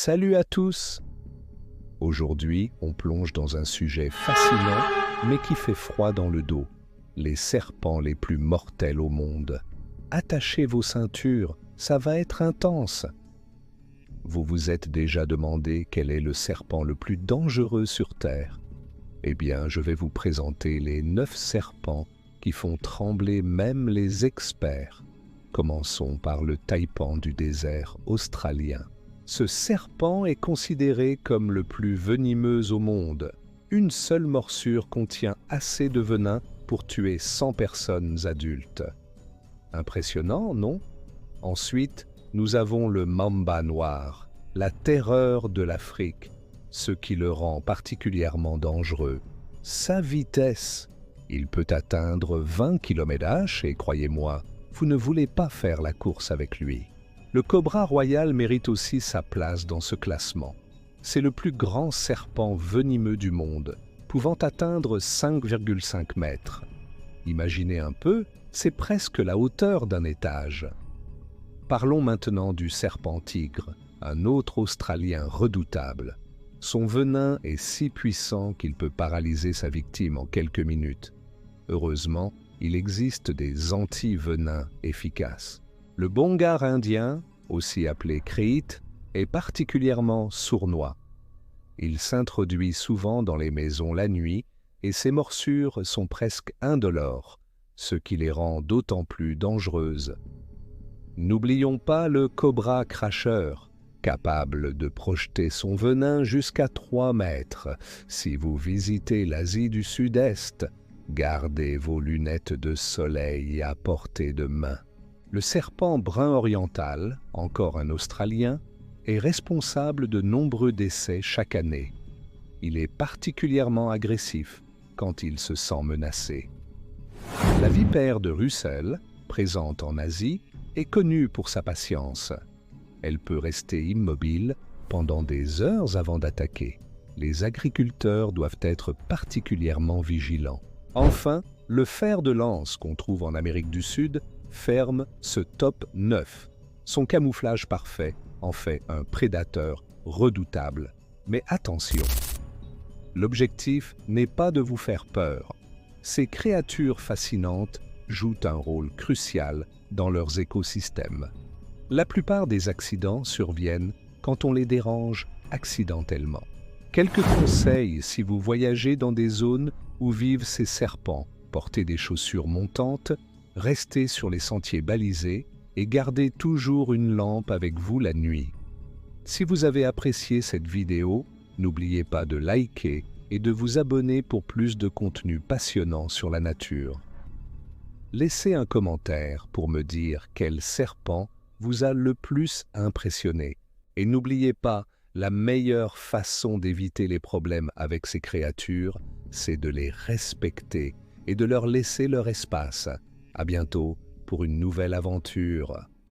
Salut à tous! Aujourd'hui, on plonge dans un sujet fascinant, mais qui fait froid dans le dos. Les serpents les plus mortels au monde. Attachez vos ceintures, ça va être intense. Vous vous êtes déjà demandé quel est le serpent le plus dangereux sur Terre? Eh bien, je vais vous présenter les 9 serpents qui font trembler même les experts. Commençons par le taipan du désert australien. Ce serpent est considéré comme le plus venimeux au monde. Une seule morsure contient assez de venin pour tuer 100 personnes adultes. Impressionnant, non? Ensuite, nous avons le mamba noir, la terreur de l'Afrique, ce qui le rend particulièrement dangereux. Sa vitesse, il peut atteindre 20 km/h et croyez-moi, vous ne voulez pas faire la course avec lui. Le cobra royal mérite aussi sa place dans ce classement. C'est le plus grand serpent venimeux du monde, pouvant atteindre 5,5 mètres. Imaginez un peu, c'est presque la hauteur d'un étage. Parlons maintenant du serpent tigre, un autre Australien redoutable. Son venin est si puissant qu'il peut paralyser sa victime en quelques minutes. Heureusement, il existe des anti-venins efficaces. Le bongar indien, aussi appelé créite, est particulièrement sournois. Il s'introduit souvent dans les maisons la nuit et ses morsures sont presque indolores, ce qui les rend d'autant plus dangereuses. N'oublions pas le cobra cracheur, capable de projeter son venin jusqu'à 3 mètres. Si vous visitez l'Asie du Sud-Est, gardez vos lunettes de soleil à portée de main. Le serpent brun oriental, encore un Australien, est responsable de nombreux décès chaque année. Il est particulièrement agressif quand il se sent menacé. La vipère de Russell, présente en Asie, est connue pour sa patience. Elle peut rester immobile pendant des heures avant d'attaquer. Les agriculteurs doivent être particulièrement vigilants. Enfin, le fer de lance qu'on trouve en Amérique du Sud ferme ce top 9. Son camouflage parfait en fait un prédateur redoutable. Mais attention, l'objectif n'est pas de vous faire peur. Ces créatures fascinantes jouent un rôle crucial dans leurs écosystèmes. La plupart des accidents surviennent quand on les dérange accidentellement. Quelques conseils si vous voyagez dans des zones où vivent ces serpents. Portez des chaussures montantes, restez sur les sentiers balisés et gardez toujours une lampe avec vous la nuit. Si vous avez apprécié cette vidéo, n'oubliez pas de liker et de vous abonner pour plus de contenu passionnant sur la nature. Laissez un commentaire pour me dire quel serpent vous a le plus impressionné. Et n'oubliez pas, la meilleure façon d'éviter les problèmes avec ces créatures, c'est de les respecter et de leur laisser leur espace. À bientôt pour une nouvelle aventure.